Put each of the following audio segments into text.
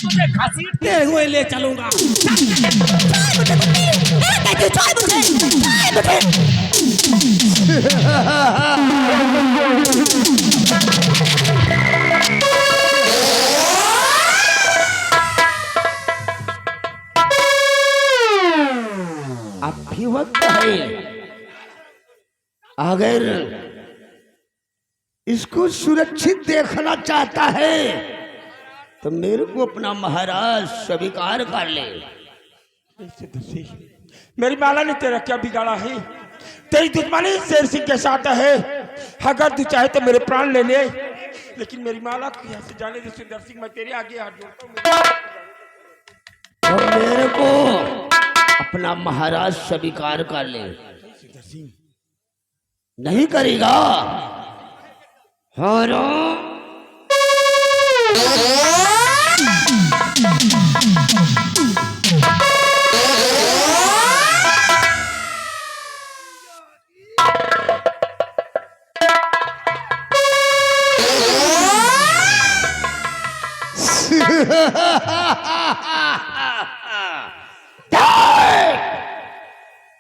तुझे घसीटते हुए ले चलूंगा। अब भी वक्त है, अगर इसको सुरक्षित देखना चाहता है तो मेरे को अपना महाराज स्वीकार कर ले। मेरी माला ने तेरा क्या बिगाड़ा है? तेरी दुश्मनी शेर सिंह के साथ है। अगर तू चाहे तो मेरे प्राण ले ले, लेकिन मेरी माला को यहाँ से जाने दे। सुंदर सिंह, मैं तेरे आगे हाथ जोड़ता हूँ। तो मेरे को अपना महाराज स्वीकार कर ले। नहीं करेगा? हाँ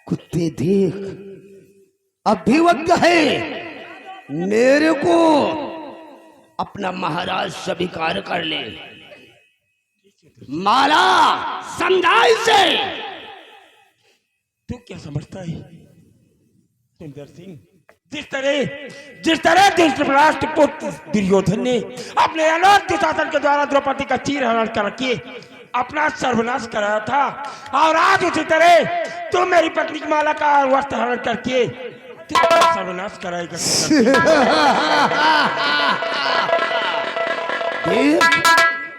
कुत्ते देख, अब भी वक्त है, मेरे को अपना महाराज स्वीकार कर ले। माला समझाई से। तू क्या समझता है सुंदर सिंह? जिस तरह धृतराष्ट्र पुत्र दुर्योधन ने अपने अनर्थ दुशासन के द्वारा द्रौपदी का चीर हरण करके अपना सर्वनाश कराया था, और आज उसी तरह तू मेरी पत्नी की माला का वस्त्र हरण करके तू अपना सर्वनाश कराएगा।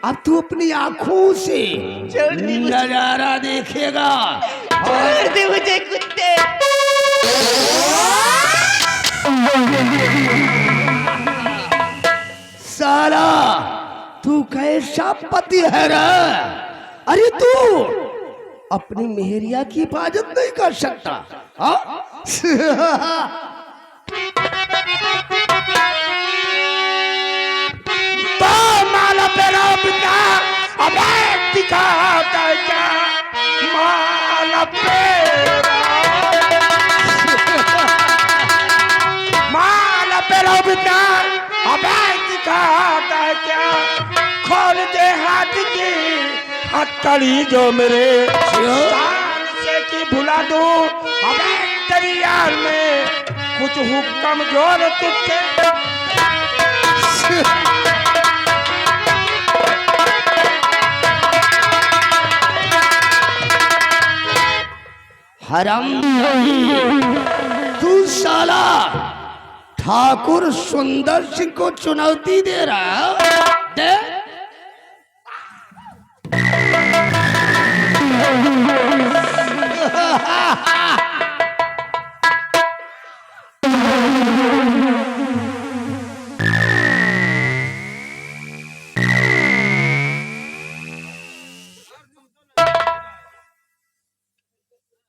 अब तू अपनी आंखों से नजारा देखेगा। छोड़ दे मुझे कुत्ते। साला तू कैसा पति है रे? अरे तू अपनी मेहरिया की हिफाजत नहीं कर सकता? तो माला पेरा पिता अब दिखाता है क्या? माला पेरा पिता अब दिखाता है क्या? खोल दे हाथ की हथकड़ी जो मेरे शान से की भुला दूं। अब तेरी यार में कुछ हुक्म जोर तुझसे। हराम तू साला ठाकुर सुंदर सिंह को चुनौती दे रहा है?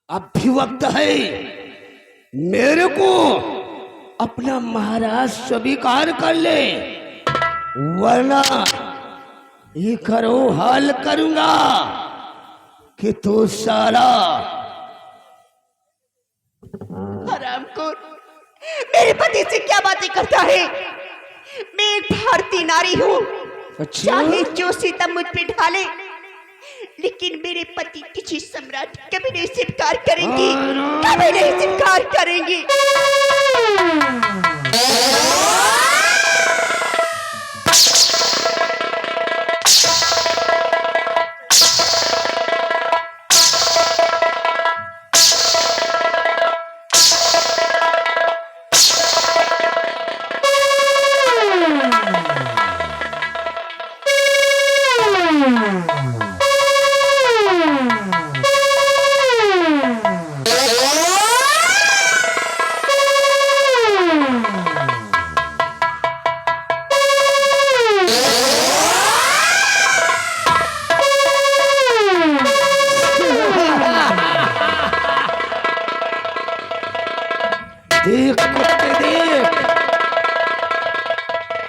अब भी वक्त है, मेरे को अपना महाराज स्वीकार कर ले, वरना ये करो हाल करूंगा कि तू साला हरामखोर, मेरे पति से क्या बातें करता है? मैं एक भारतीय नारी हूँ। चाहे जो सितम मुझ पे ढाले, लेकिन मेरे पति किसी सम्राट कभी नहीं स्वीकार करेंगी, कभी नहीं स्वीकार करेंगी। देख कुत्ते देख,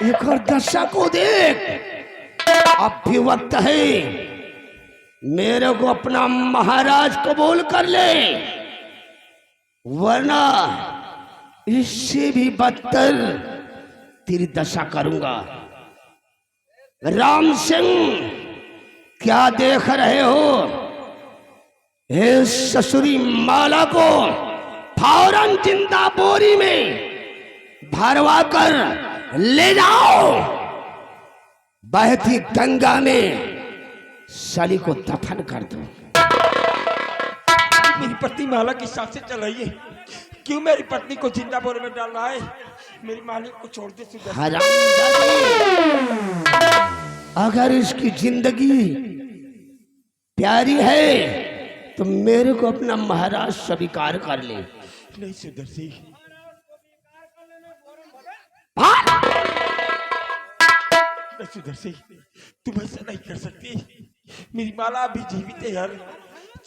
एक और दशा को देख। अब भी वक्त है, मेरे को अपना महाराज कबूल कर ले, वरना इससे भी बदतर तेरी दशा करूंगा। राम सिंह, क्या देख रहे हो? इस ससुरी माला को फौरन जिंदा बोरी में भरवा कर ले जाओ, बहती गंगा में साली को दफन कर दो। मेरी पत्नी माला की सांसें चल रही है, क्यों मेरी पत्नी को जिंदा बोरे में डाल रहा है? मेरी मालिक को छोड़ दे सुधर। हरामजादी, अगर इसकी जिंदगी प्यारी है तो मेरे को अपना महाराज स्वीकार कर ले। नहीं सुधर सिंह, सुधर सिंह, तुम ऐसा नहीं कर सकती। मेरी माला अभी जीवित है यार,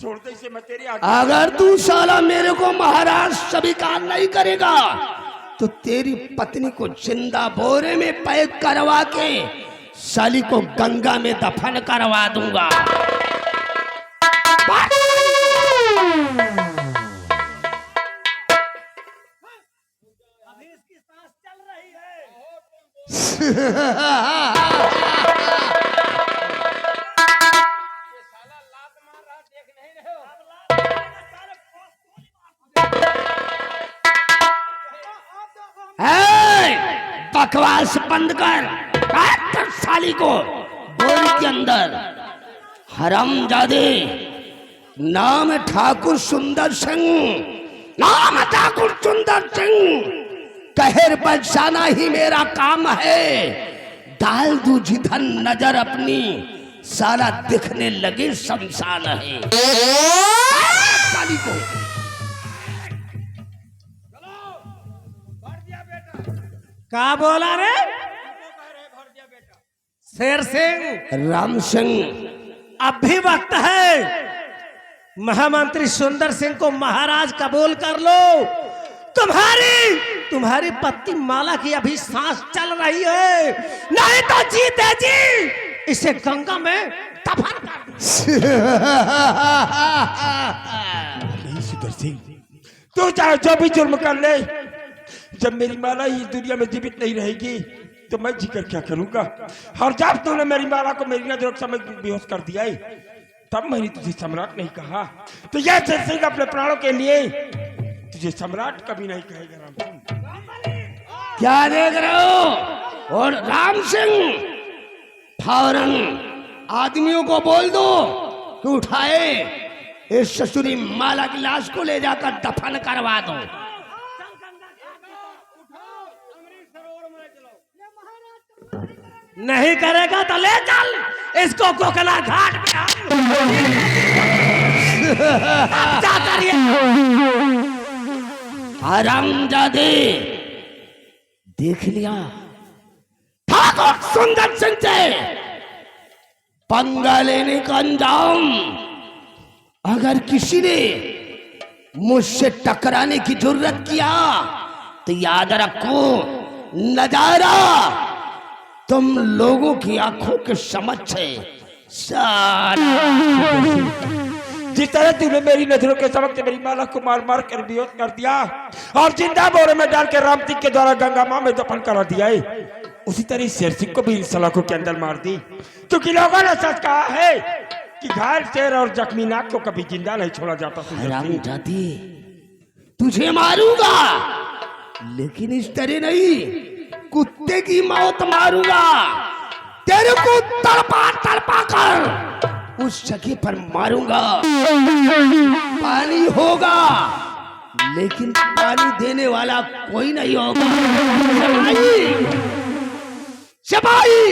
छोड़ दे इसे, मैं तेरी आज्ञा। अगर तू साला मेरे को महाराज स्वीकार नहीं करेगा तो तेरी पत्नी को जिंदा बोरे में पैक करवा के साली को गंगा में दफन करवा दूंगा। अभी इसकी सांस चल रही है। बकवास बंद कर, काट साली को बोरी के अंदर। हरामजादे, नाम ठाकुर सुंदर सिंह, नाम ठाकुर सुंदर सिंह, कहर बचाना ही मेरा काम है। डाल दू जिधर नजर अपनी, साला दिखने लगे शमशान है। साली को क्या बोला रे? शेर सिंह, राम सिंह, अब भी वक्त है, महामंत्री सुंदर सिंह को महाराज कबूल कर लो। तुम्हारी पत्नी माला की अभी सांस चल रही है, नहीं तो जीते जी इसे गंगा में दफन कर दो। नहीं सुधर सिंह, तू चाहे जो भी जुर्म कर ले, जब मेरी माला ही इस दुनिया में जीवित नहीं रहेगी तो मैं जीकर क्या करूंगा? और जब तूने मेरी माला को मेरी नजरों के समय बेहोश कर दिया है, तब मैंने तुझे सम्राट नहीं कहा। तो यह शेर सिंह अपने प्राणों के लिए तुझे सम्राट कभी नहीं कहेगा। राम सिंह, क्या देख रहे हो? और राम सिंह, फौरन आदमियों को बोल दो कि उठाए इस ससुरी माला की लाश को ले जाकर दफन करवा दो। नहीं करेगा तो ले चल इसको कोकला घाट पे। हरामजादे, देख लिया ठाकुर सुंदर सिंह से पंगा लेने का अंजाम। अगर किसी ने मुझसे टकराने की जरूरत किया तो याद रखो, नजारा तुम लोगों की आंखों के समक्ष है। जिस तरह तूने मेरी नजरों के समक्ष मेरी माला को मार मार कर बेहोश कर दिया और जिंदा बोरे में डाल के राम सिंह के द्वारा गंगा मां में दफन करा दिया है, उसी तरह शेर सिंह को भी सलाखों के अंदर मार दी। क्योंकि लोगों ने सच कहा है कि घायल शेर और जख्मी नाग को कभी जिंदा नहीं छोड़ा जाता। हरामजादी, तुझे मारूंगा लेकिन इस तरह नहीं, कुत्ते की मौत मारूंगा। तेरे को तड़पा तड़पा कर उस जगह पर मारूंगा। पानी होगा लेकिन पानी देने वाला कोई नहीं होगा। सिपाही,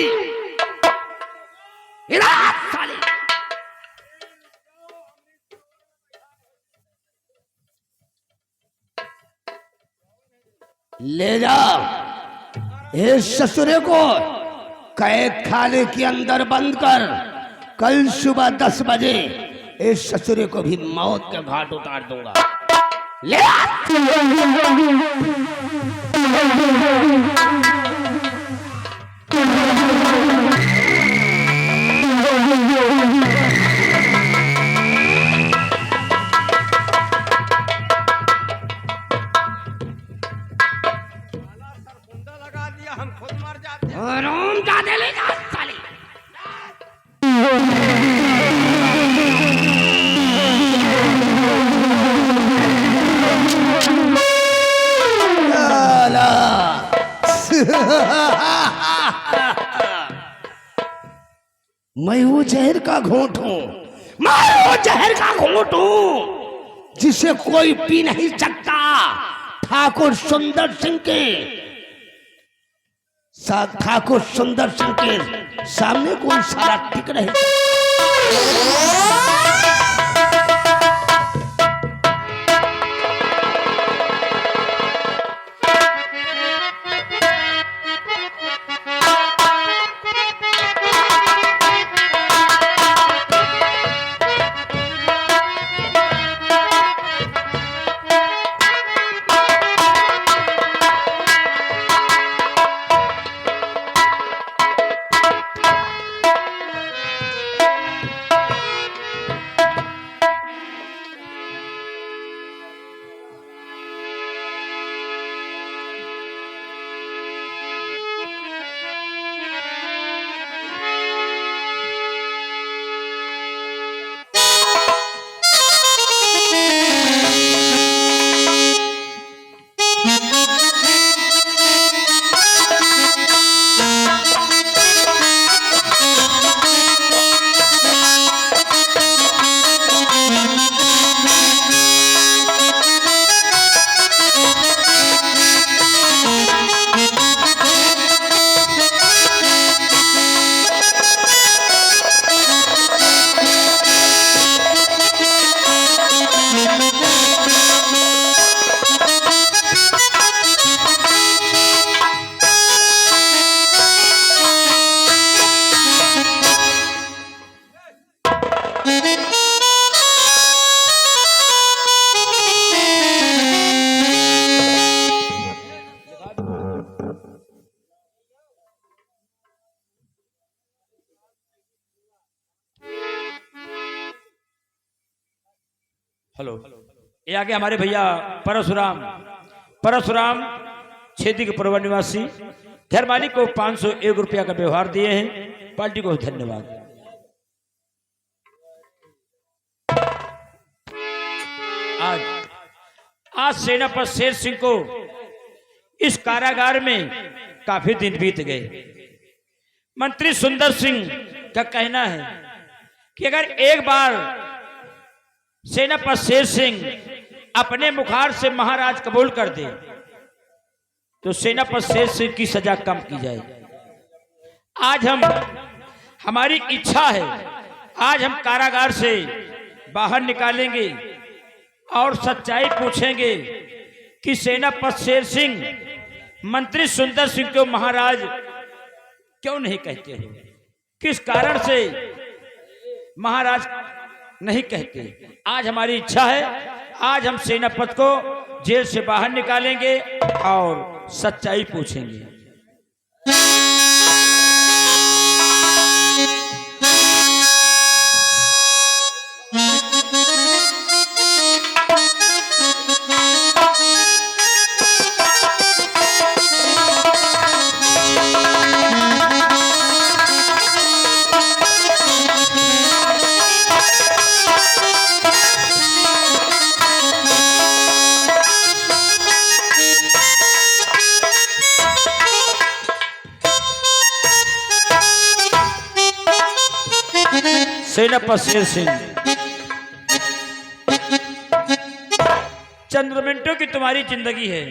हिरात साले। ले जा इस ससुरे को कैद खाने के अंदर बंद कर। कल सुबह 10 बजे इस ससुरे को भी मौत के घाट उतार दूंगा। ले लगा दिया, हम खुद मर जाते हैं। आराम जाते ले जा साले। साला। मैं वो जहर का घोंट हूं, मैं वो जहर का घोंट हूं जिसे कोई पी नहीं सकता। ठाकुर सुंदर सिंह के ठाकुर सुंदर सिंह के सामने कोई सारा टिक नहीं सकता। हेलो, ये आगे हमारे भैया परशुराम परशुराम छेदी के परवर निवासी घर मालिक को 501 रुपया का व्यवहार दिए हैं। पार्टी को धन्यवाद। आज सेनापति शेर सिंह को इस कारागार में काफी दिन बीत गए। मंत्री सुंदर सिंह का कहना है कि अगर एक बार सेनापति शेर सिंह अपने मुखार से महाराज कबूल कर दे तो सेनापति शेर सिंह की सजा कम की जाए। आज हमारी इच्छा है, आज हम कारागार से बाहर निकालेंगे और सच्चाई पूछेंगे कि सेनापति शेर सिंह मंत्री सुंदर सिंह को महाराज क्यों नहीं कहते हैं, किस कारण से महाराज नहीं कहते। आज हमारी इच्छा है, आज हम सेनापति को जेल से बाहर निकालेंगे और सच्चाई पूछेंगे। सेनापति शेर सिंह, चंद मिनटों की तुम्हारी जिंदगी है,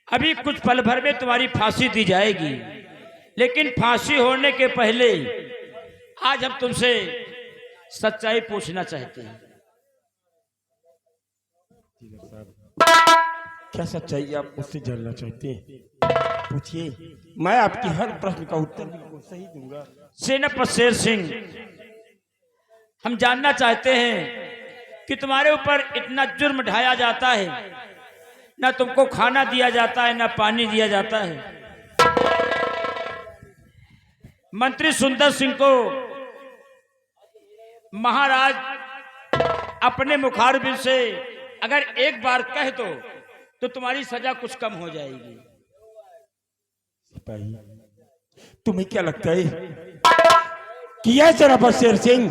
अभी कुछ पल भर में तुम्हारी फांसी दी जाएगी, लेकिन फांसी होने के पहले आज हम तुमसे सच्चाई पूछना चाहते हैं। क्या सच्चाई आप मुझसे जानना चाहते हैं? पूछिए, मैं आपकी हर प्रश्न का उत्तर बिल्कुल सही दूंगा। सेनापति शेर सिंह, हम जानना चाहते हैं कि तुम्हारे ऊपर इतना जुर्म ढाया जाता है, ना तुमको खाना दिया जाता है, ना पानी दिया जाता है। मंत्री सुंदर सिंह को महाराज अपने मुखारबिन से अगर एक बार कह दो तो तुम्हारी सजा कुछ कम हो जाएगी। सिपाही, तुम्हें क्या लगता है कि यह शराफत शेर सिंह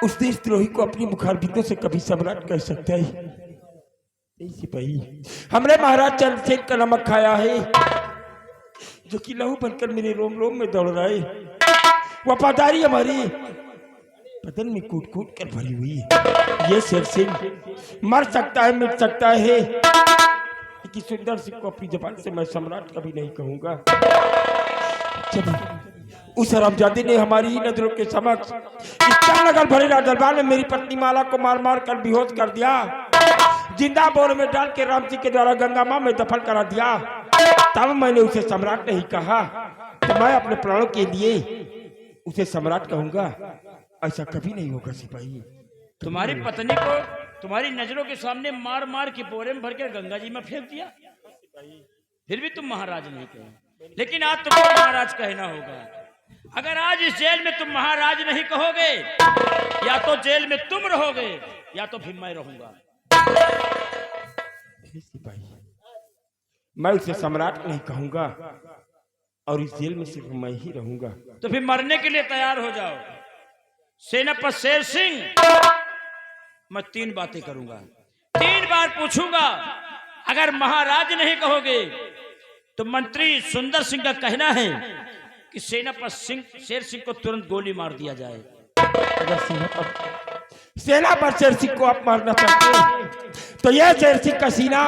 उस देशद्रोही को अपनी मुखारबिंदों से कभी सम्राट कह सकता है? नहीं सिपाही, हमने महाराज चंद्रसेन का नमक खाया है जो कि लहू बनकर मेरे रोम रोम में दौड़ रहा है। वफादारी हमारी बदन में कूट कूट कर भरी हुई है। ये शेर सिंह मर सकता है, मिट सकता है, लेकिन सुंदर सिंह को अपनी जबान से मैं सम्राट कभी नहीं कहूंगा। जब उस हरामजादे ने हमारी ही नजरों के समक्ष नगर भरे दरबार में मेरी पत्नी माला को मार मार कर बेहोश कर दिया, जिंदा बोर में डाल के राम सिंह के द्वारा गंगा मां में दफन करा दिया, तब मैंने उसे सम्राट नहीं कहा। तो मैं अपने प्राणों के लिए उसे सम्राट कहूंगा? ऐसा कभी नहीं होगा सिपाही। तुम्हारी पत्नी को तुम्हारी नजरों के सामने मार मार के बोरे में भर के गंगा जी में फेंक दिया, फिर भी तुम महाराज नहीं कहे। लेकिन आज तुमको महाराज कहना होगा। अगर आज इस जेल में तुम महाराज नहीं कहोगे, या तो जेल में तुम रहोगे या तो फिर मैं रहूंगा। सिपाही, मैं उसे सम्राट नहीं कहूंगा और इस जेल में सिर्फ मैं ही रहूंगा। तो फिर मरने के लिए तैयार हो जाओ। सेनापति शेर सिंह, मैं 3 बातें करूंगा, 3 बार पूछूंगा। अगर महाराज नहीं कहोगे तो मंत्री सुंदर सिंह का कहना है कि सेनापति शेर सिंह को तुरंत गोली मार दिया जाए। अगर सेना पर शेर सिंह को आप मारना चाहते हैं तो यह शेर सिंह का सीना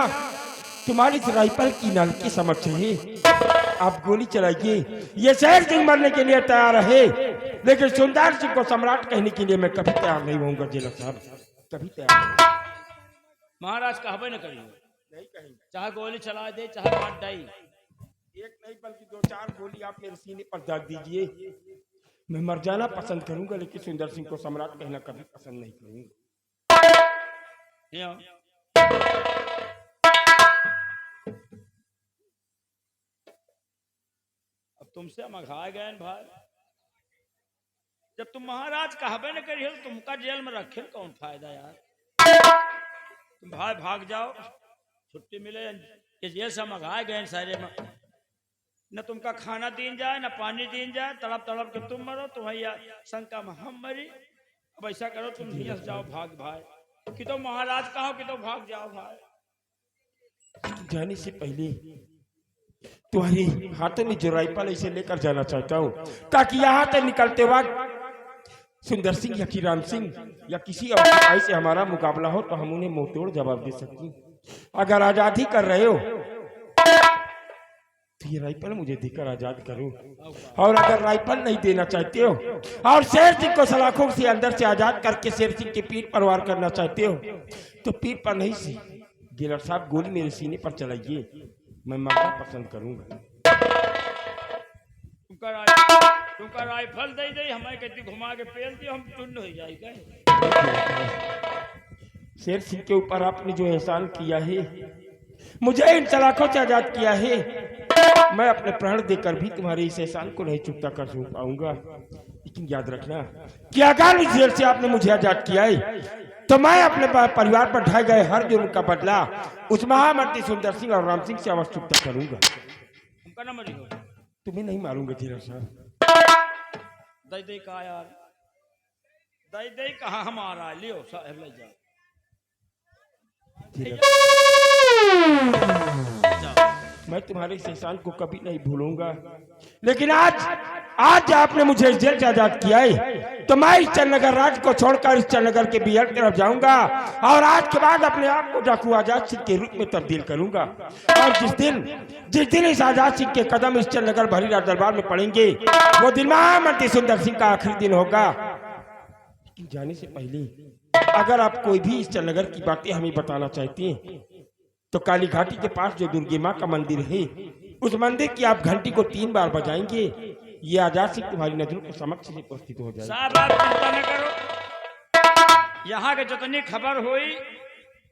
तुम्हारी इस राइफल की नल के समक्ष है। आप गोली चलाइए। ये शेर सिंह मरने के लिए तैयार है, लेकिन सुंदर सिंह को सम्राट कहने के लिए मैं कभी तैयार नहीं होऊंगा जेलर साहब, कभी तैयार नहीं। महाराज कहबे न करिए, नहीं कहेंगे। चाहे गोली चला दे चाहे मार डाई, एक नहीं बल्कि 2-4 गोली आप मेरे सीने पर दाग दीजिए। मैं मर जाना पसंद करूंगा, लेकिन सुंदर सिंह को सम्राट कहना कभी पसंद नहीं करूंगा। ये आओ। अब तुमसे हम अघाए गए न भाई। जब तुम महाराज कहबे न करिए तो तुमका जेल में रखे कौन फायदा यार। तुम भाई भाग जाओ, छुट्टी मिले। ये जेल से हम अघाए गए सारे में, न तुमका खाना दीन जाए न पानी दीन जाए, तड़प तड़प के तुम मरो, तुम्हारी शंका में हम मरी। अब ऐसा करो तुम धीरज जाओ, भाग भाई। कि तो महाराज कहो कि तो भाग जाओ भाई। जाने से पहले तुम्हारे हाथों में जो राइफल इसे लेकर जाना चाहता हूँ, ताकि यहाँ से निकलते वक्त सुंदर सिंह या कि राम सिंह या किसी और सिपाही से हमारा मुकाबला हो तो हम उन्हें मुंहतोड़ जवाब दे सकें। अगर आजादी कर रहे हो तो ये राइफल मुझे देकर आजाद करो, और अगर राइफल नहीं देना चाहते हो और शेर सिंह को सलाखों से अंदर से आजाद करके शेर सिंह की पीठ पर वार करना चाहते हो तो पीठ पर नहीं सी जेलर साहब गोली मेरे सीने पर चलाइए, मैं मरना पसंद करूंगा। तुमका राइफल दे दे, हमें कहती घुमा के पेल दियो, हम टुन्न हो जाएगा। शेर सिंह के ऊपर आपने जो एहसान किया है, मुझे इन सलाखों से आजाद किया है, मैं अपने प्राण देकर भी तुम्हारे इस एहसान को नहीं चुकता कर पाऊंगा। लेकिन याद रखना कि अगर इस जेल से आपने मुझे आजाद किया है तो मैं अपने परिवार पर ढाए गए हर जुर्म का बदला उस महामंत्री सुंदर सिंह और राम सिंह से अवश्य चुकता करूंगा। तुम्हें नहीं मारूंगा जेलर साहब। दई दई कहा यार, दई दई कहा हमारा लियो साहब ले जाओ। मैं तुम्हारे इस एहसान को कभी नहीं भूलूंगा, लेकिन आज आपने मुझे जेल से आजाद किया है तो मैं इस चंद्रनगर राज को छोड़कर इस चंद्रनगर के बिहार तरफ जाऊंगा और आज के बाद अपने आप को डाकू आजाद सिंह के रूप में तब्दील करूंगा। और जिस दिन इस आजाद सिंह के कदम इस चंद्रनगर भरी दरबार में पड़ेंगे वो दिन महामंत्री सुंदर सिंह का आखिरी दिन होगा। लेकिन जाने से पहले अगर आप कोई भी इस चंद्रनगर की बातें हमें बताना चाहते हैं तो काली घाटी के पास जो दुर्गे माँ का मंदिर है, उस मंदिर की आप घंटी को 3 बार बजाएंगे, ये आजाद सिंह तुम्हारी नजरों के समक्ष से उपस्थित हो जाएगा। साहब आप चिंता न करो, यहाँ के जितनी खबर हुई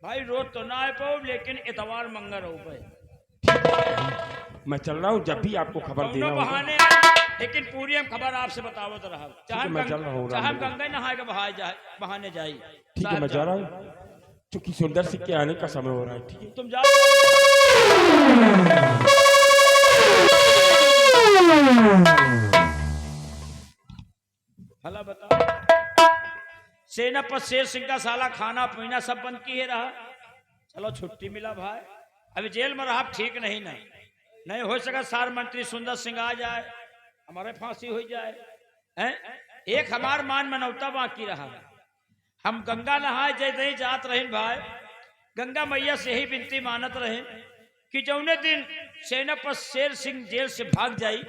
भाई रोज तो ना आ पाओ, लेकिन इतवार मंगल हो पाए। मैं चल रहा हूँ, जब भी आपको खबर देना होगा बहाने लेकिन पूरी हम खबर आपसे बतावत रहा है, मैं चल रहा हूँ, चाहे राम गंगा नहाए बहाने जाए। ठीक है मैं जा रहा हूँ, क्योंकि सुंदर सिंह के आने का समय हो रहा है। ठीक है तुम जाओ। भला बता, सेनापति शेर सिंह का साला खाना पीना सब बंद किए रहा। चलो छुट्टी मिला भाई, अभी जेल में रहा ठीक नहीं हो सका। सार मंत्री सुंदर सिंह आ जाए, हमारे फांसी हो जाए हैं? एक हमार मान मनौता बाकी रहा। हम गंगा नहाए जय नहीं जात रहे भाई, गंगा मैया से ही विनती मानत रहे कि जौने दिन सेनापति शेर सिंह जेल से भाग जाई,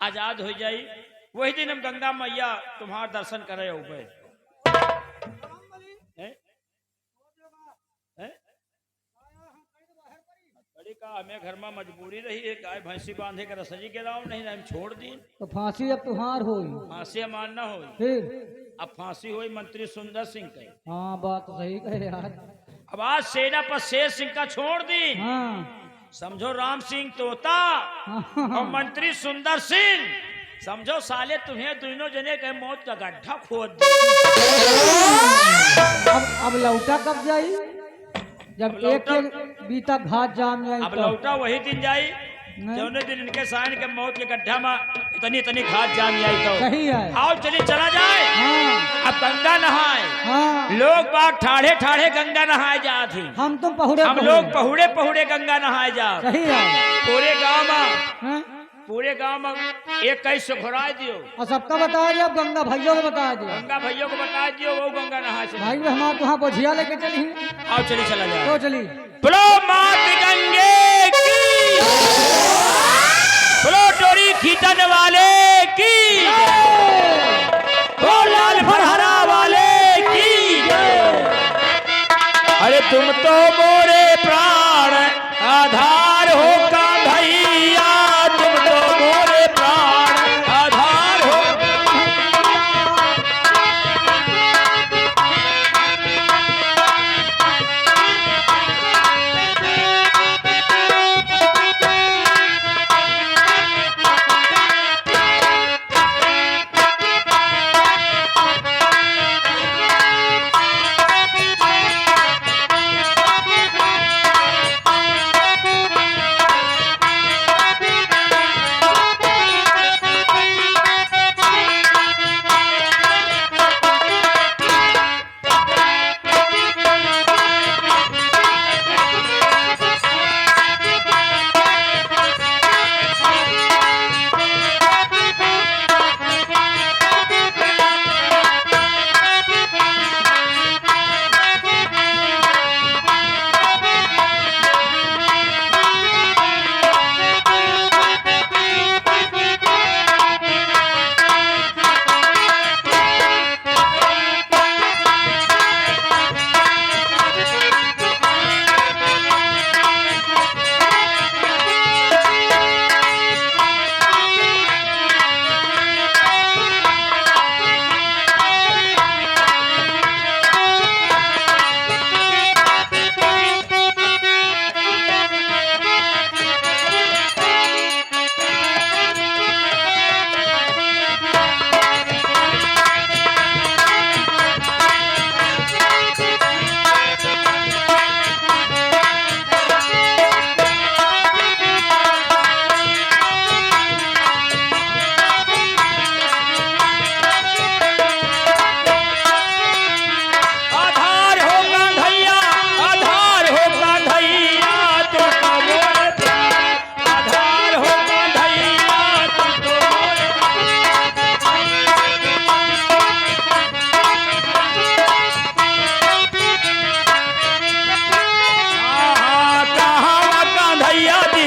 आजाद हो जाई, वही दिन हम गंगा मैया तुम्हारा दर्शन करे उबे। का हमें घर में मजबूरी रही है, गाय भैंसी बांधे कर रसजी के दाव नहीं हम छोड़ दी। तो फांसी अब तुम्हार हो, फांसी मानना हो, फिर अब फांसी हुई मंत्री सुंदर सिंह का। हाँ बात तो सही कहे यार। अब आज सेनापति शेर सिंह का छोड़ दी। हाँ समझो राम सिंह तोता और मंत्री सुंदर सिंह, समझो साले तुम्हें दोनों जने के मौत का गड्ढा खोद दे। अब लौटा कब जाई, जब एक बीता घाट जाम जाए। अब लौटा वही दिन जाई जौने दिन इनके साइन के मौत के गड्ढा में इतनी घाट जाम आई। तो सही है, आओ चली चला जाए। हाँ। अब गंगा नहाए। हाँ। लोग बाग ठाढ़े ठाढ़े गंगा नहाए जा थी, हम तुम पहुड़े हम लोग पहुड़े पहुड़े गंगा नहाए जा। सही है। पूरे गांव में हाँ? पूरे गांव में एक कैसे घुराए दियो और सबका बता दिया, अब गंगा भैया को बता दिया, गंगा भैया को बता दियो, वो गंगा नहाए से। भाई हमारे तुहाँ बोझिया लेके चली। आओ चली चला जाए। तो चली। बोलो मात गंगे की, बोलो डोरी खींचने वाले की, बोलो लाल फरहरा वाले की। अरे तुम तो मोरे प्राण आधार हो कान्हैया, तुम तो मोरे प्राण आधार हो।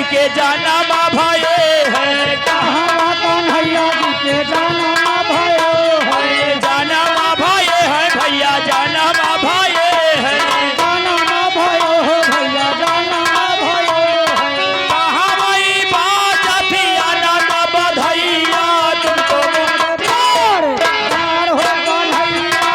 के जाना मा भाई है, कहाँ कन्हैया जी के जाना मा भयो है, जाना मा भाई है भैया, जाना मा भाई है, जाना मा भयो हो भैया, जाना मा भयो है। कहाँ वही बात थी आनंद बधैया, तुमको प्यार प्यार हो कन्हैया,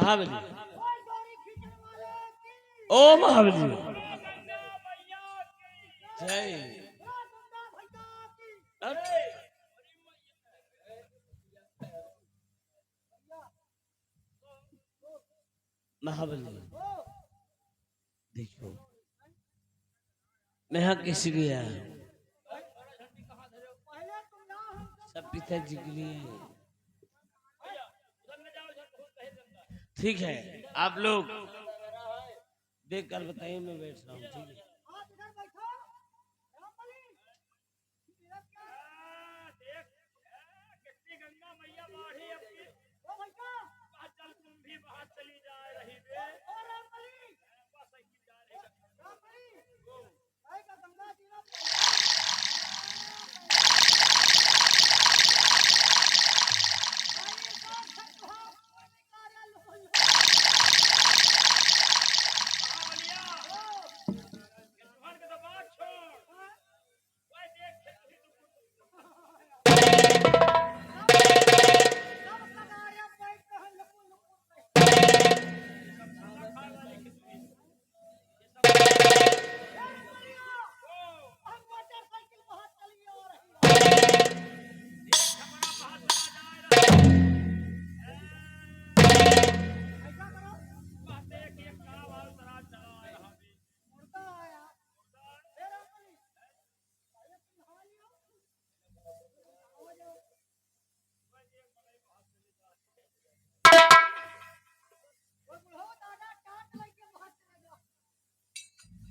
महाबली, ओ महाबली जय। अरे महाबली देखो मैं यहाँ किसी गया सब पिताजी के लिए। ठीक है आप लोग देख कर बताइए, मैं बैठ रहा हूँ। ठीक है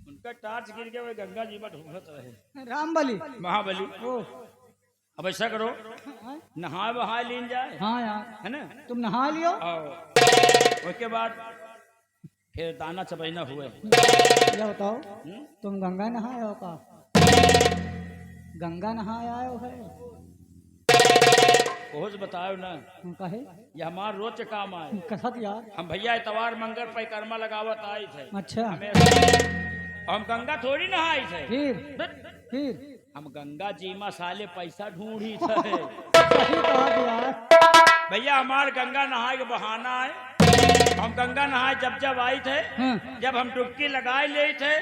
उनका टार्च गिर के वो गंगा जी में ढूंढत रहे। रामबली। महाबली ओ अब ऐसा करो हाँ? नहा बहा लीन जाए हाँ यार, है ना, तुम नहा लियो। और उसके बाद फिर दाना चबैना हुए। ये बताओ तुम गंगा नहाए हो का? गंगा नहाए आए हो है? खोज बताओ ना, कहे ये हमार रोज के काम आए। कसक यार। हम भैया इतवार मंगल परिक्रमा लगावत आए थे। अच्छा हम गंगा थोड़ी नहाई थे, फिर हम गंगा जी में साले पैसा ढूंढी थे। सही कहा यार। भैया हमार गंगा नहाए के बहाना है। हम गंगा नहाए जब आई थे, हाँ। जब हम डुबकी लगाए ले थे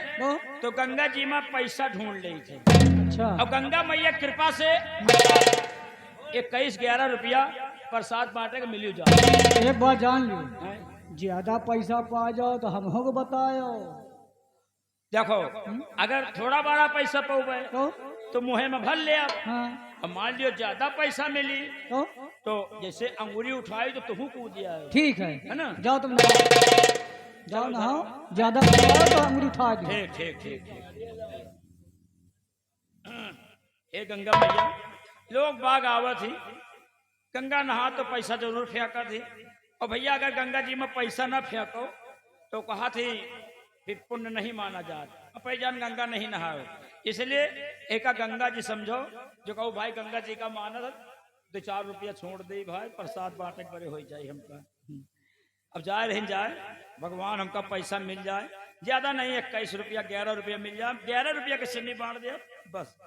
तो गंगा जी में पैसा ढूंढ ले थे। अच्छा अब गंगा मैया कृपा से 21-11 रुपया प्रसाद बांटे के मिली जाए। एक बात जान लो, ज्यादा पैसा पा जाओ तो हम को बताओ। देखो अगर थोड़ा बड़ा पैसा पाओगे तो मुहे में भर ले आप। हाँ। अब मान लियो ज्यादा पैसा मिली तो जैसे अंगूरी उठाई तो तुहू कूद दिया ठीक है ना। जाओ तुम नहाओ, जाओ नहाओ, ज्यादा पैसा तो अंगूरी उठा दो। ठीक ठीक ठीक ठीक। हे गंगा मैया, लोग बाग आवत थी गंगा नहा तो पैसा जरूर फेंका थी। और भैया अगर गंगा जी में पैसा ना फेंको तो कहा थी फिर पुण्य नहीं माना जाता। पैजान गंगा नहीं नहाओ, इसलिए एक गंगा जी समझो जो कहो भाई गंगा जी का मानस 2-4 रुपया छोड़ दे भाई, प्रसाद बांटे बड़े हो जाए हमका। अब जाए रह जाए, भगवान हमका पैसा मिल जाए, ज्यादा नहीं 21 रुपया 11 रुपया मिल जाए, 11 रुपया के सिन्नी बांट दिया बस।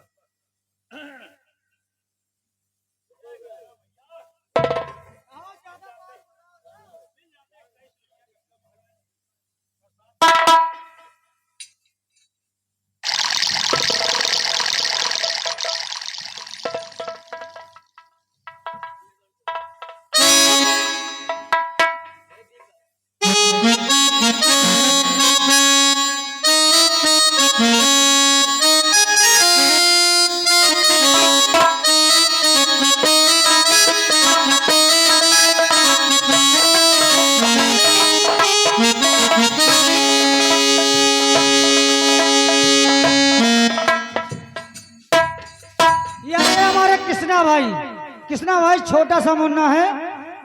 कृष्णा भाई छोटा सा मुन्ना है,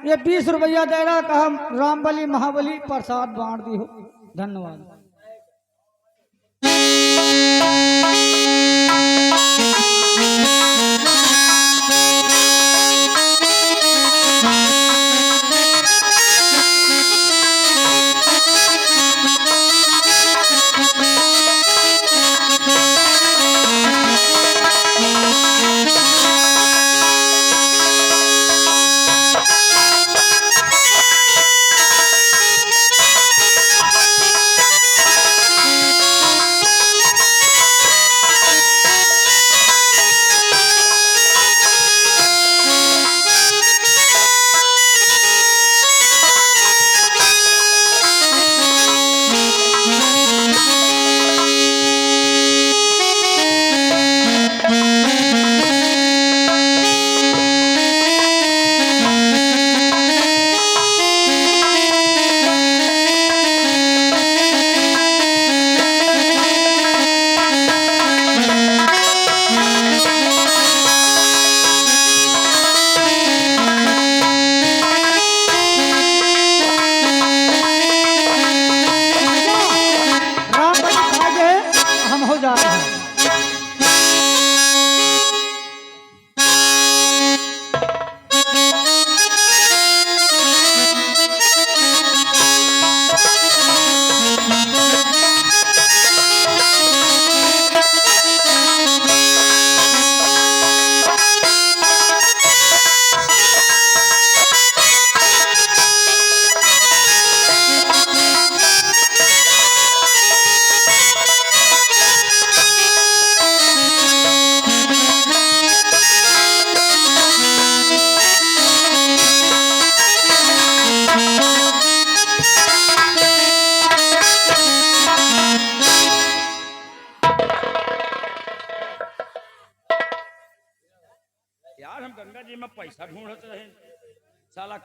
ये 20 रुपया दे रहा, कहा रामबली महाबली प्रसाद बांट दी हो। धन्यवाद। हो जाते हैं। यार हम गंगा जी में पैसा ढूंढते रहे, साला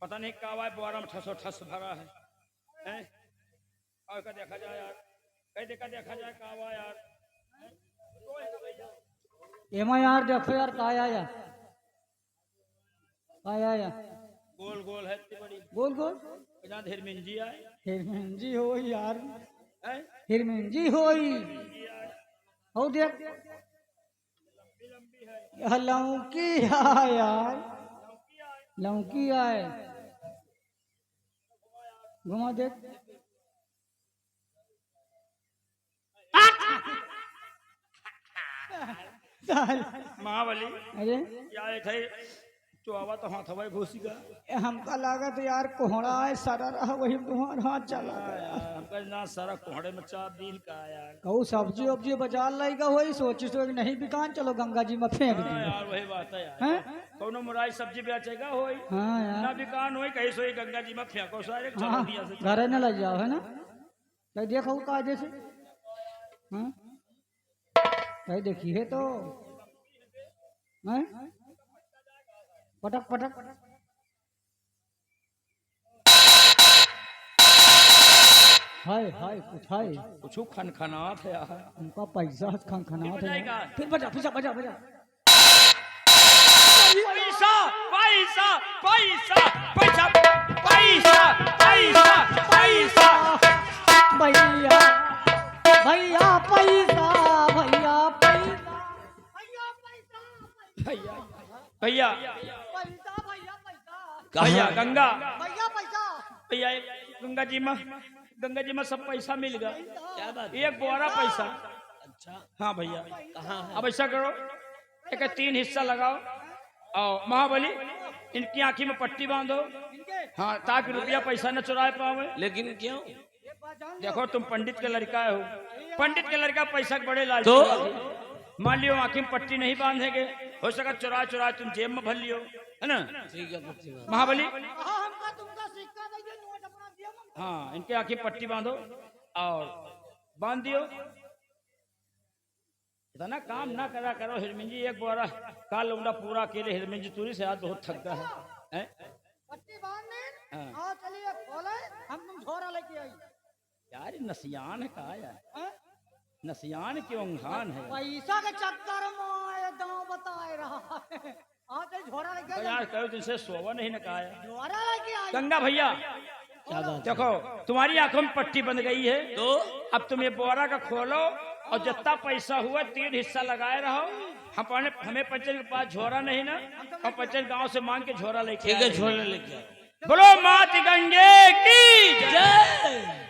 पता नहीं कब आए बोरा में ठसो ठस भरा है, हैं? और का देखा जाए यार, कहीं देखा जाए कब आए यार। एमा यार देखो यार का आया गोल गोल है इतनी बड़ी, गोल गोल जहाँ धीरमिंजी आए, हिरमिंजी हो यार, हैं? हिरमिंजी होई हो देख यह लौकी है यार, लौकी है घुमा देख महाबली अरे यार थे चुआवा तो हाथ हवाई घुसी का हमका लागत यार कोहड़ा है सारा रहा वही तुम्हारा हाथ चला गया। हमका ना सारा कोहड़े में चाप दिन का यार। कहू सब्जी वब्जी बाजार लाएगा वही सोची नहीं बिकान चलो गंगा जी में फेंक हाँ दी यार वही बात है यार, हैं? कौनो मुराई सब्जी बेचेगा होई हाँ ना यार बिकान होई कहीं सोई गंगा जी में फेंको सारे चलो हाँ दिया से घर न लग जाओ है ना कहीं देखो कायदे से हाँ कहीं देखी है तो हैं? पटक पटक हाय हाय कुछ हाय कुछ खनखनात है यार। उनका पैसा खनखनात है बजाएगा। फिर बजा बजा बजा बजा पैसा पैसा पैसा पैसा पैसा पैसा पैसा भैया भैया पैसा भैया पैसा भैया भैया पैसा भैया पैसा भैया गंगा भैया पैसा भैया गंगा जी में सब पैसा मिल गया। क्या बात, एक बोरा पैसा। अच्छा हाँ भैया कहाँ है? अब ऐसा करो एक 3 हिस्सा लगाओ और महाबली इनकी आंखी में पट्टी बांधो, हाँ ताकि रुपया पैसा न चुरा पावे। लेकिन क्यों? देखो तुम पंडित के लड़का हो, पंडित के लड़का पैसा के बड़े लालची तो मान लियो आंखी में पट्टी नहीं बांधेगे, हो सका चुरा चुरा तुम जेब में भर लियो, है ना? महाबली हाँ इनके आंखी पट्टी बांधो और बांध दियो। इतना काम ना करा करो हिरमिंजी, एक बोरा काल लौंडा पूरा अकेले हिरमिंजी तुरी से आज बहुत थकता है, हैं? पट्टी बांधने हाँ। आओ चलिए खोले हम तुम झोरा लेके आई यार नसियान है कहा यार, हैं? नसियान क्यों अंघान है पैसा के चक्कर में ये दांव बताए रहा है आओ चल झोरा लेके तो आई यार कहो तुमसे सोवा नहीं न कहा यार। झोरा लेके आई गंगा भैया देखो तुम्हारी आंखों में पट्टी बंध गई है तो अब तुम ये बोरा का खोलो और जितना पैसा हुआ 3 हिस्सा लगाए रहो। हमें पंचन के पास झोरा नहीं ना, हम पंचन गांव से मांग के झोरा लेके झोरा लेके बोलो मात गंगे की जय।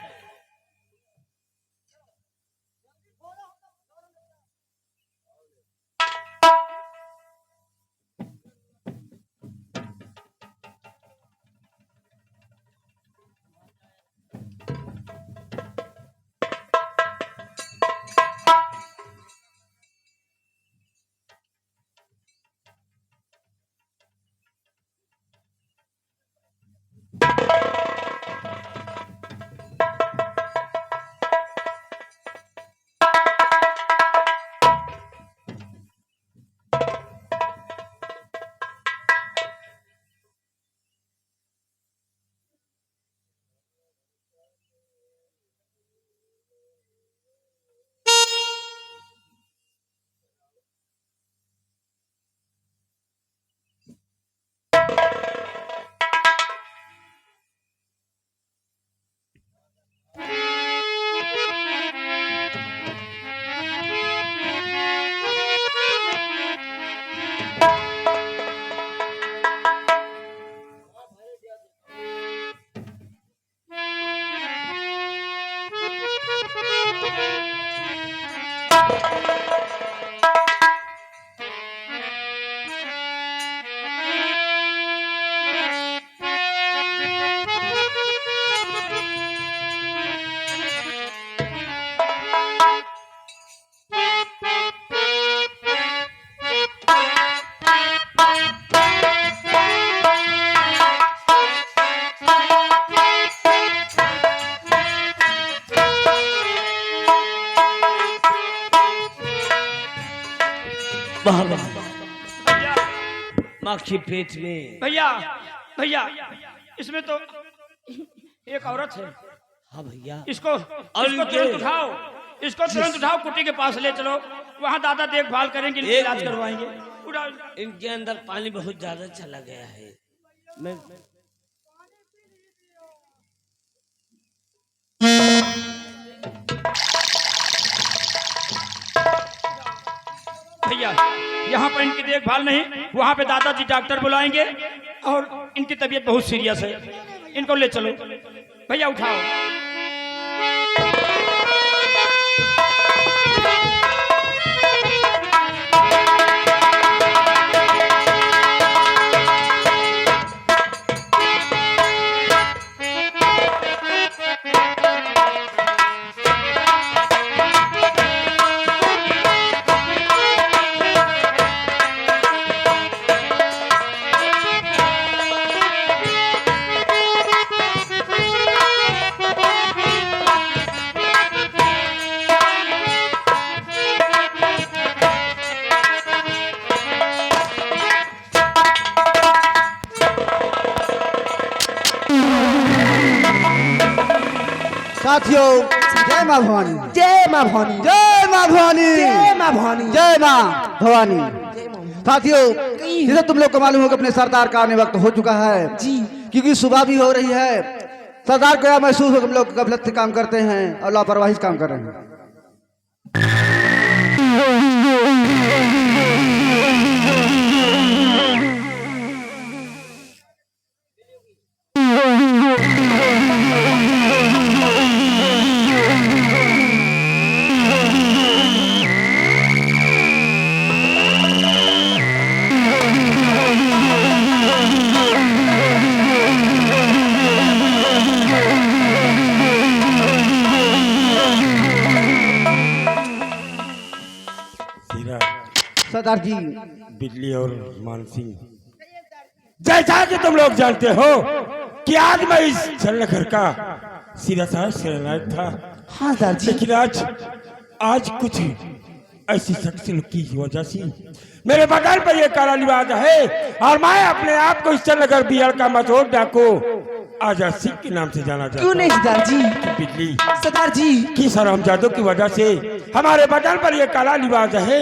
बाबा माँ के पेट में। भैया भैया इसमें तो एक औरत है। हाँ भैया, इसको तुरंत उठाओ, इसको तुरंत उठाओ, कुटी के पास ले चलो, वहाँ दादा देखभाल करेंगे, इनका इलाज करवाएंगे। उठाओ। इनके अंदर पानी बहुत ज्यादा चला गया है। मैं भैया यहाँ पर इनकी देखभाल नहीं, वहाँ पे दादाजी डॉक्टर बुलाएंगे और इनकी तबीयत बहुत सीरियस है, इनको ले चलो। भैया उठाओ। साथियों, जय माँ भवानी, जय माँ भवानी, जय माँ भवानी, जय माँ भवानी, जय माँ भवानी। साथियों, जैसे तुम लोग को मालूम हो कि अपने सरदार का आने वक्त हो चुका है जी, क्योंकि सुबह भी हो रही है। सरदार को यह महसूस हो कि हम लोग गफलत से काम करते हैं और लापरवाही से काम कर रहे हैं। सरदार जी, बिजली और मानसिंह, जैसा कि तुम लोग जानते हो कि आज मैं इस जलनगर का सीधा सा सेनानायक था। हाँ सरदार जी, लेकिन आज कुछ ऐसी शख्सियत की वजह से मेरे बगल पर ये काला लिबास है और मैं अपने आप को इस जलनगर बिहार का मशहूर डाकू आजाद सिंह के नाम से जाना जाता। क्यों नहीं सरदार जी? बिजली सरदार जी की सरमजादों की वजह से हमारे बदन पर ये काला लिबास है।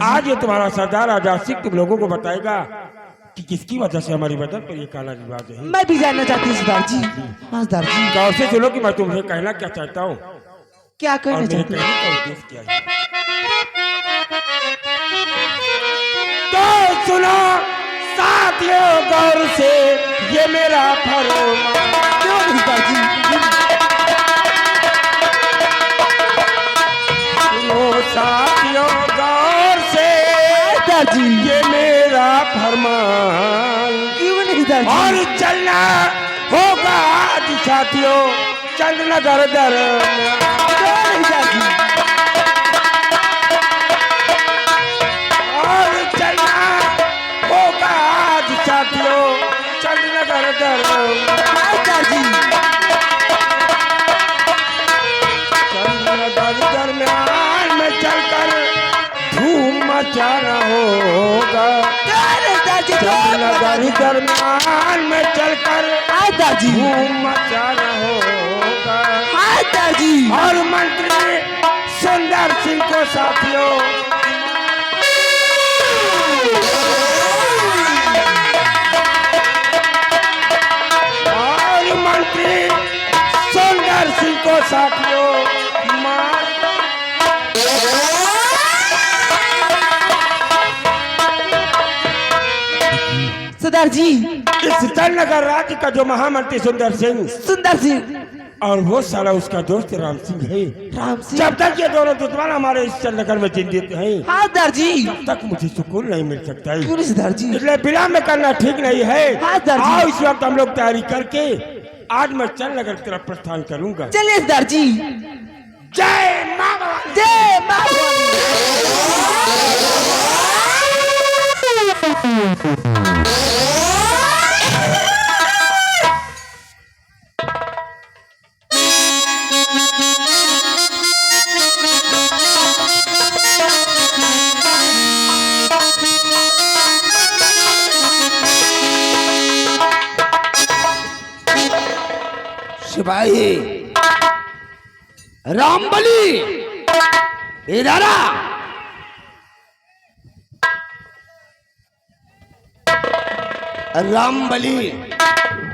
आज ये तुम्हारा सरदार आजाद सिंह तुम लोगों को बताएगा कि किसकी वजह से हमारे बदन पर ये काला लिबास है। मैं भी जानना चाहती हूँ सरदार जी। हाँ सरदार जी, गौर से सुनो कि मैं तुम्हें कहना क्या चाहता हूँ क्या और कहना मेरे चाहती कहने का उद्देश्य क्या है। तो सुनो साथियों गौर से, ये मेरा फरमान। क्यों नहीं सरदार जी? सुनो साथियों गौर से, सरदार जी, ये मेरा फरमान। क्यों नहीं सरदार जी? और चलना होगा आज साथियों चंद्रनगर दर क्यों नहीं सरदार जी? और चलना होगा आज साथियों चंद्रनगर दर सरदार जी, चंद्रनगर दरम्यान में चलकर धूम मचाना होगा। चंद्रनगर दरम्यान में चलकर सरदार जी, धूम मचाना होगा। सरदार जी, और मंत्री सुंदर सिंह को साथियों और मंत्री सुंदर सिंह को साथियों मार सरदार जी, इस जलनगर राज्य का जो महामंत्री सुंदर सिंह सुंदर सिंह, और वो साला उसका दोस्त राम सिंह है। राम सिंह। जब तक ये दोनों दुश्मन हमारे इस चंद्रनगर में जिंदा हैं, हाँ दर्जी। तब तक मुझे सुकून नहीं मिल सकता है। क्यों नहीं दर्जी? इसलिए बिना में करना ठीक नहीं है। हाँ, दर्जी। आओ इस वक्त हम लोग तैयारी करके आज मैं चंद्रनगर की तरफ प्रस्थान करूंगा। चलिए दर्जी। जय मां भवानी। जय मां भवानी। सिपाही रामबली इधर आ। रामबली,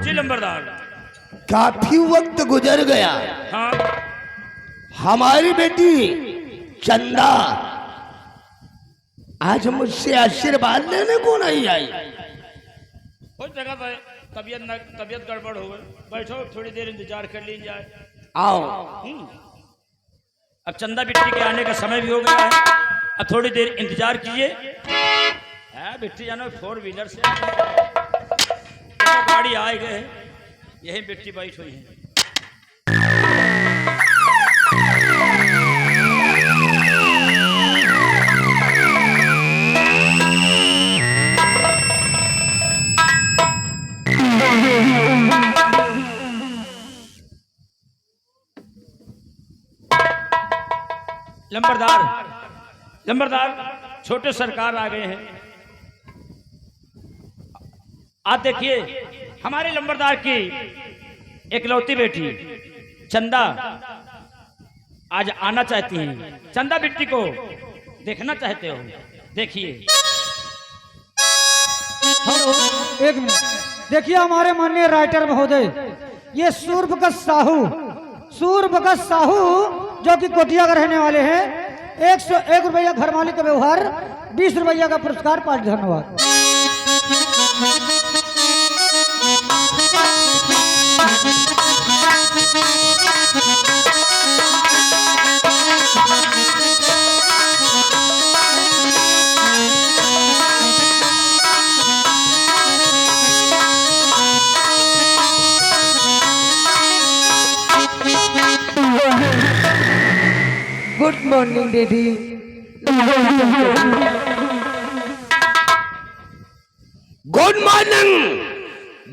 जी लंबरदार। काफी वक्त गुजर गया। हाँ हमारी बेटी चंदा आज मुझसे आशीर्वाद लेने को नहीं आई। उस जगह पर तबीयत गड़बड़ हो गई। बैठो थोड़ी देर इंतजार कर ली जाए। आओ। अब चंदा बिट्टी के आने का समय भी हो गया है। अब थोड़ी देर इंतजार कीजिए। बिट्टी जानो 4 व्हीलर से तो गाड़ी आए गए हैं। यही बिट्टी बैठ हुई है। लंबरदार छोटे सरकार आ गए हैं। आप देखिए हमारे लंबरदार की एकलौती बेटी चंदा आज आना चाहती हैं। चंदा बिट्टी को देखना चाहते हो? देखिए। हेलो, एक मिनट देखिए। हमारे माननीय राइटर महोदय, ये सूर्यप्रकाश साहू जो कि कोटिया का रहने वाले हैं, 101 रुपया घर मालिक का व्यवहार, 20 रुपया का पुरस्कार। पाँच धन्यवाद। गुड मॉर्निंग दीदी। गुड मॉर्निंग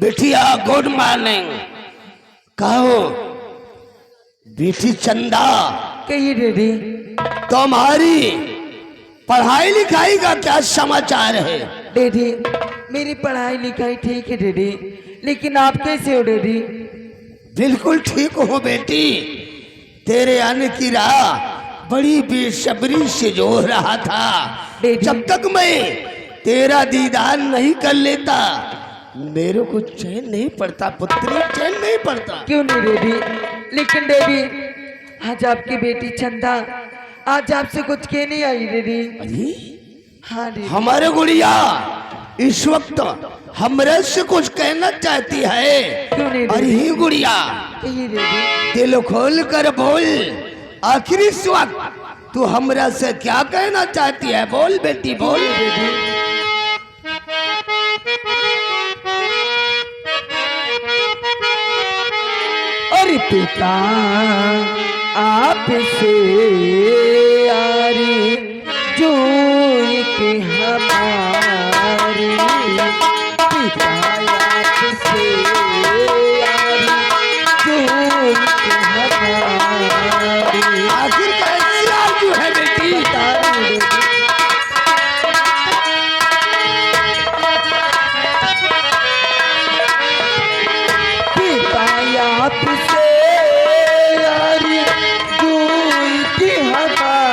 बिटिया, गुड मॉर्निंग। कहो बेटी चंदा, कहिए दीदी। तुम्हारी पढ़ाई लिखाई का क्या समाचार है? दीदी मेरी पढ़ाई लिखाई ठीक है दीदी, लेकिन आप कैसे हो दीदी? बिल्कुल ठीक हो बेटी। तेरे आने की राह बड़ी बेसब्री से जो रहा था। जब तक मैं तेरा दीदार नहीं कर लेता मेरे को चैन नहीं पड़ता पुत्री, चैन नहीं पड़ता। क्यों नहीं दीदी? लेकिन दीदी आज आपकी बेटी चंदा आज आपसे कुछ कहने आई दीदी। अरे हाँ दीदी। हमारे गुड़िया इस वक्त हमरे से कुछ कहना चाहती है। क्यों नहीं अरे दीदी? ही गुड़िया, कहिए दीदी। दिल खोल कर बोल। आखिरी इस वक्त तू हमरा से क्या कहना चाहती है? बोल बेटी बोल। अरे पिता आपसे यारी जो एक हमारी, पिता आपसे यारी जो एक हमारी। आखिर कैसी आरज़ू है बेटी? पिता आपसे यारी जो एक हमारी,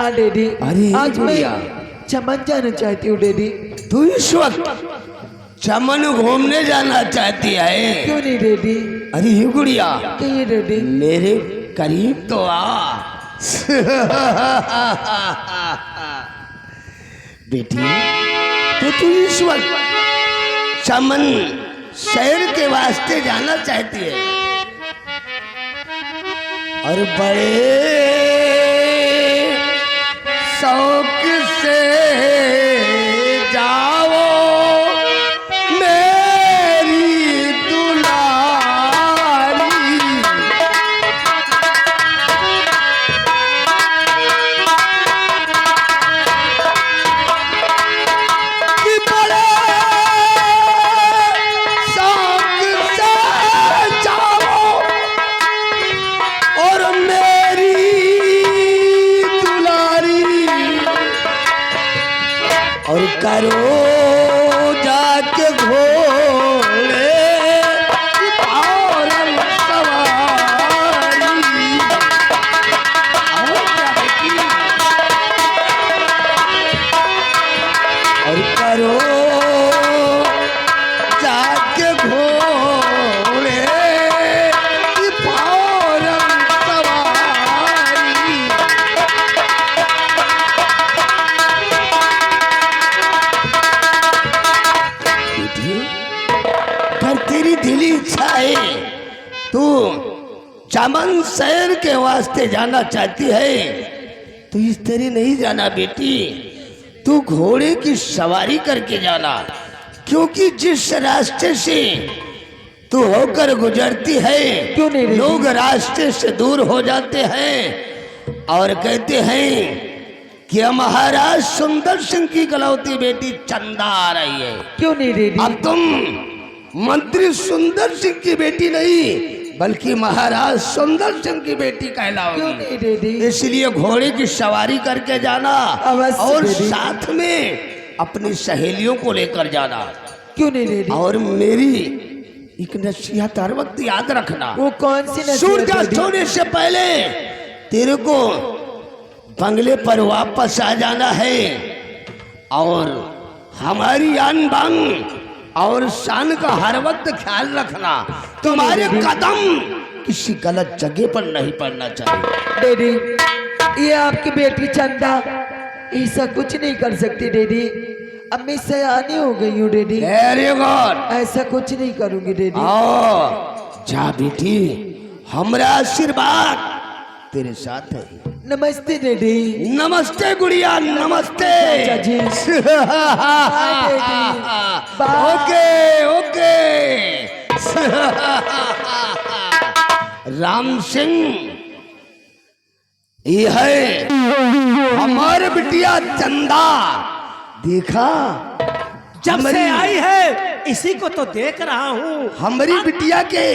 हाँ डैडी। अरे आज मैं गुड़िया, चमन जाना चाहती हूँ डैडी। तू इस वक्त चमन घूमने जाना चाहती है? क्यों नहीं डैडी? अरे ये गुड़िया, कहिए डैडी। मेरे करीब तो आ। बेटी, तो तू इस वक्त चमन शहर के वास्ते जाना चाहती है और बड़े शौक से जाओ मेरी दुलारी। कि बड़े शौक से जाओ और मेरी दुलारी और करो जाके घोड़े की औरत सवारी। और क्या बेटी? और करो जाके घोड़े की औरत सवारी। बेटी, पर तेरी दिली इच्छा है, तू चमन शहर के वास्ते जाना चाहती है, तो इस तरह नहीं जाना बेटी, तू घोड़े की सवारी करके जाना। क्योंकि जिस रास्ते से तू होकर गुजरती है, क्यों नहीं बेटी? लोग रास्ते से दूर हो जाते हैं और कहते हैं कि महाराज सुंदर सिंह की गलौती बेटी चंदा आ रही है। क्यों नहीं डैडी? अब तुम मंत्री सुंदर सिंह की बेटी नहीं बल्कि महाराज सुंदर सिंह की बेटी क्यों कहलाओगी। नहीं डैडी? इसलिए घोड़े की सवारी करके जाना अवश्य और दीदी। साथ में अपनी सहेलियों को लेकर जाना। क्यों नहीं डैडी? और मेरी एक नसीहत हर वक्त याद रखना, वो कौन सी नसीहत सूर्यास्त डैडी? होने से पहले तेरे को बंगले पर वापस आ जाना है और हमारी आन बान और शान का हर वक्त ख्याल रखना। तुम्हारे कदम किसी गलत जगह पर नहीं पड़ना चाहिए। डैडी, ये आपकी बेटी चंदा ऐसा कुछ नहीं कर सकती डैडी। अब मैं सयानी हो गई हूँ डैडी, वेरी गुड। ऐसा कुछ नहीं करूंगी डैडी। आओ जा बेटी, हमारा आशीर्वाद तेरे साथ है। नमस्ते डैडी। नमस्ते गुड़िया, नमस्ते। चाचा जी। Bye daddy. Bye. Okay okay. Ram Singh, ये है हमारे बिटिया चंदा। देखा, जब से हमारी- आई है इसी को तो देख रहा हूँ। हमारी बिटिया के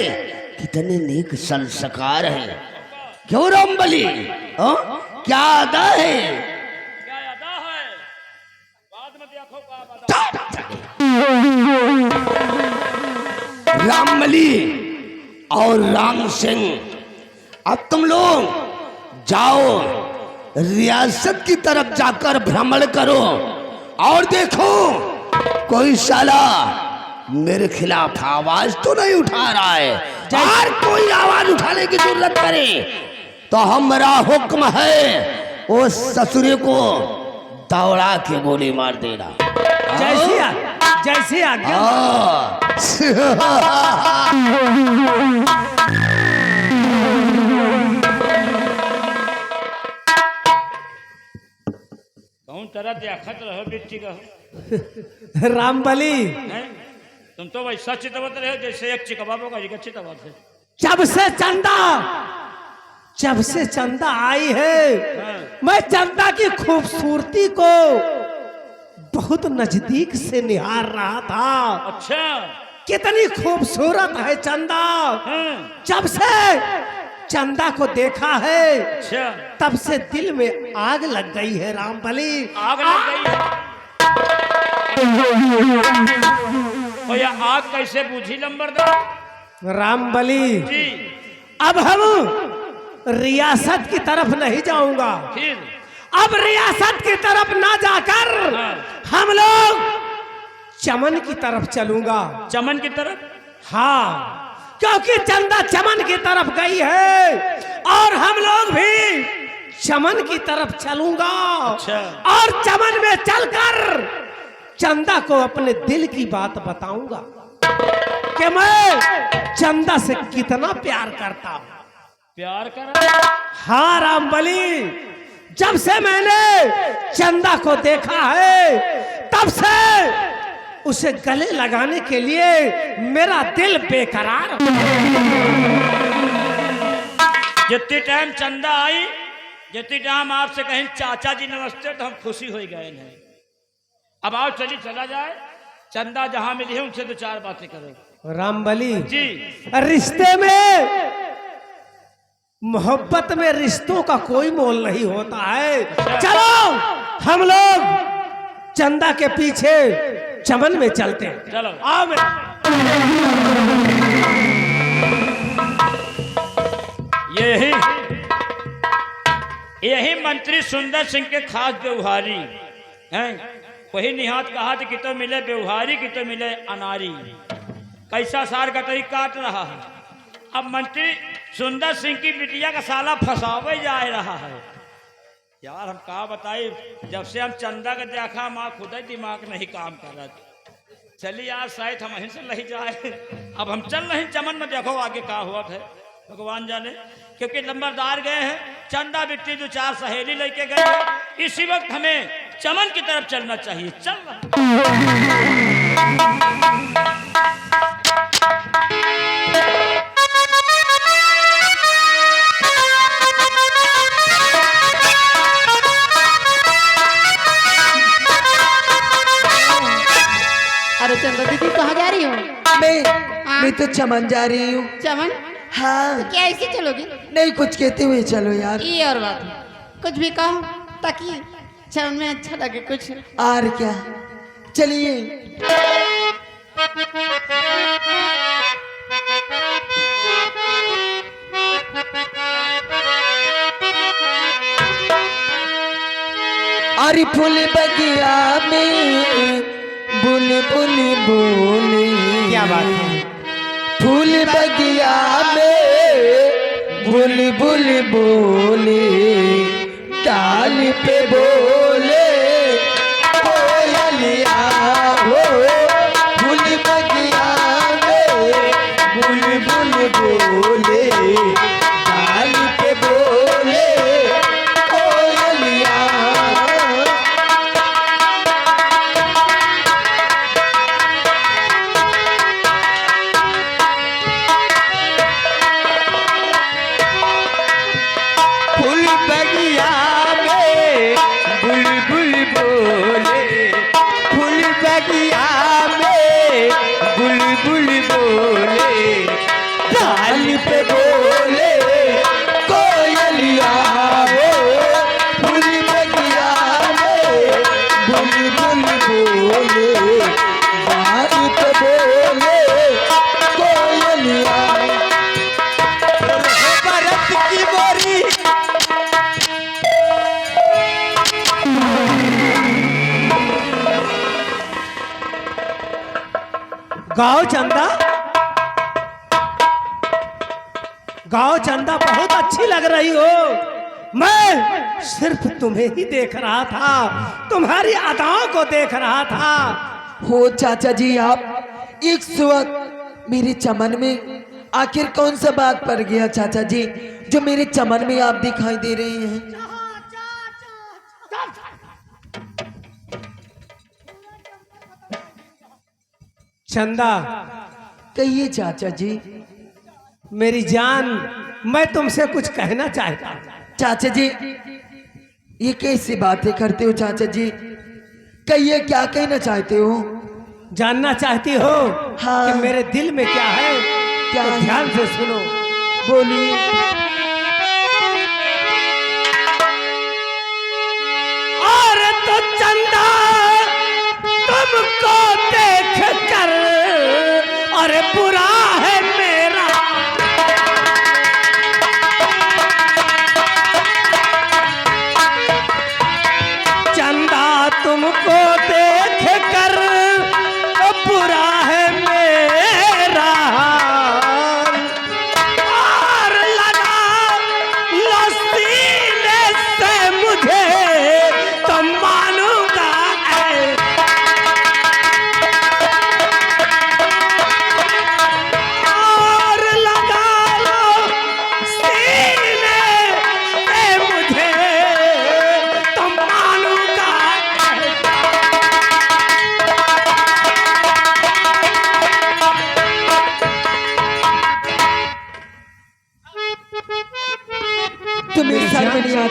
कितने नेक संस्कार हैं। क्यों रामबली, हाँ? क्या अदा है? क्या अदा है? बाद में देखो क्या बता। रामबली और राम सिंह, अब तुम लोग जाओ रियासत की तरफ जाकर भ्रमण करो और देखो कोई साला मेरे खिलाफ आवाज तो नहीं उठा रहा है। और कोई आवाज उठाने की जरूरत करे तो हमारा हुक्म है वो ससुरे को दौड़ा के गोली मार देना। जैसी आज्ञा। कौन तरह देखत रहो बेटी का रामबली, हैं? तुम तो वैसा चितवत रहे जैसे एक चिकबाबो का जिका चितवत है। जब से चंदा आई है, मैं चंदा की खूबसूरती को बहुत नजदीक से निहार रहा था। अच्छा, कितनी खूबसूरत है चंदा। जब से चंदा को देखा है अच्छा, तब से दिल में आग लग गई है रामबली। आग लग गई है। और यह आग कैसे बुझी लंबरदार? रामबली, जी, अब हम रियासत की तरफ नहीं जाऊंगा। फिर अब रियासत की तरफ ना जाकर हम लोग चमन की तरफ चलूंगा। चमन की तरफ? हाँ, क्योंकि चंदा चमन की तरफ गई है और हम लोग भी चमन की तरफ चलूंगा। अच्छा। और चमन में चलकर चंदा को अपने दिल की बात बताऊंगा कि मैं चंदा से कितना प्यार करता हूं। प्यार कर? हाँ रामबली, जब से मैंने चंदा को देखा है तब से उसे गले लगाने के लिए मेरा दिल बेकरार। जितनी टाइम चंदा आई, जितनी टाइम आपसे कहें चाचा जी नमस्ते तो हम खुशी हो गए हैं। अब आओ चली चला जाए, चंदा जहां मिली है उनसे दो चार बातें करो। रामबली जी, रिश्ते में, मोहब्बत में रिश्तों का कोई मोल नहीं होता है। चलो हम लोग चंदा के पीछे चमन में चलते हैं। चलो। आओ मेरे। यही मंत्री सुंदर सिंह के खास व्यवहारी हैं। वही निहात कहा था कि तो मिले व्यवहारी की तो मिले अनारी। कैसा सार कटरी काट रहा है। अब मंत्री सुंदर सिंह की बिटिया का साला फंसावे जा रहा है। यार हम कहा बताइए, जब से हम चंदा का देखा माँ खुद ही दिमाग नहीं काम कर रहा था। चलिए यार शायद हम वहीं से नहीं जाए। अब हम चल रहे हैं चमन में, देखो आगे क्या हुआ है भगवान जाने। क्योंकि नंबरदार गए हैं, चंदा बिट्टी दो चार सहेली लेके गए हैं। इसी वक्त हमें चमन की तरफ चलना चाहिए। चल अरे चंदा दीदी कहाँ जा रही हो? मैं तो चमन जा रही हूँ। चमन? हाँ। क्या ऐसे चलोगी? नहीं, कुछ कहते हुए चलो यार। ये और बात है, कुछ भी कहो ताकि चमन में अच्छा लगे कुछ। और क्या, चलिए। अरे फूल बगिया में बुलबुल बोले। क्या बात है? फूल बगिया में बुलबुल बोले, डाल पे बोले कोयलिया हो। फूल बगिया में बुलबुल बोले, डाल पे बोले कोयलिया। फूल बगिया में बुलबुल बोले, फूल बगिया में बुलबुल बोले, डाल पे बोले कोयलिया हो। फूल बगिया में बुलबुल बोले, डाल पे बोले कोयलिया। बरत की बोरी गाओ चंदा, गाओ चंदा, बहुत अच्छी लग रही हो। मैं सिर्फ तुम्हें ही देख रहा था, तुम्हारी अदाओं को देख रहा था। हो चाचा जी, आप एक वक्त मेरे चमन में आखिर कौन सा बात पड़ गया चाचा जी, जो मेरे चमन में आप दिखाई दे रहे हैं? चंदा, कहिए चाचा जी। मेरी जान, मैं तुमसे कुछ कहना चाहता हूं। चाचा जी, ये कैसी बातें करते हो चाचा जी? कहिए, क्या कहना चाहते हो? जानना चाहती हो हाँ। कि मेरे दिल में क्या है? क्या तो है? ध्यान से सुनो। बोलिए। और तो चंदा तुमको देख कर और बुरा है मेरा,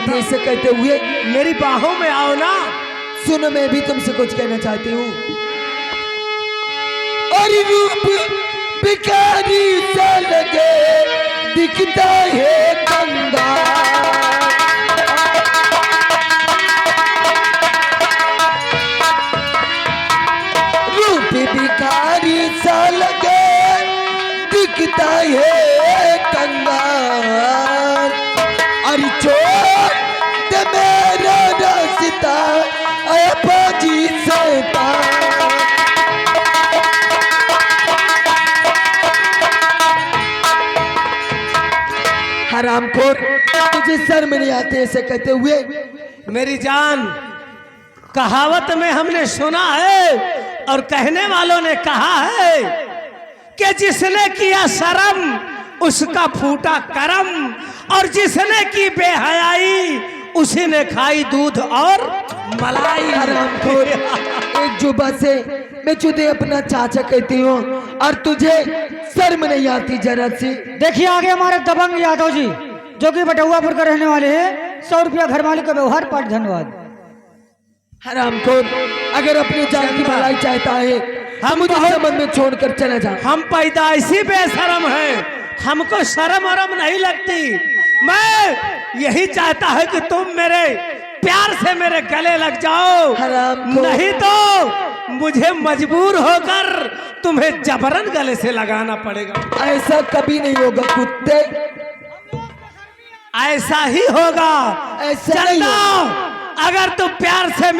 आते ऐसे कहते हुए। मेरी बाहों में आओ ना। सुनो, मैं भी तुमसे कुछ कहना चाहती हूँ। और रूप भिखारी सा लगे दिखता है गंगा, रूप भिखारी सा लगे दिखता है कंगाल। अरे छोड़ दे मेरा रास्ता बाजी से पार। हरामखोर, तुझे शर्म नहीं आती ऐसे कहते हुए। मेरी जान, कहावत में हमने सुना है और कहने वालों ने कहा है कि जिसने किया शर्म उसका फूटा करम, और जिसने की बेहयाई उसी ने खाई दूध और मलाई। हरामखोर, एक जुबा से मैं तुझे अपना चाचा कहती हूँ और तुझे शर्म नहीं आती जरा सी। देखिए आगे हमारे दबंग यादव जी जो कि बटुआपुर का रहने वाले हैं। 100 रुपया घर मालिक का व्यवहार पाठ। धन्यवाद। हरामखोर, अगर अपनी जान की भलाई चाहता है हम मुझे समझ में छोड़कर चले जा। हम पैदाइशी बेशरम हैं, हमको शर्म वरम नहीं लगती। मैं यही चाहता है कि तुम मेरे प्यार से मेरे गले लग जाओ, हरामखोर। नहीं तो मुझे मजबूर होकर तुम्हें जबरन गले से लगाना पड़ेगा। ऐसा कभी नहीं होगा कुत्ते, ऐसा ही होगा। ऐसा चल नहीं जाओ, अगर तुम प्यार से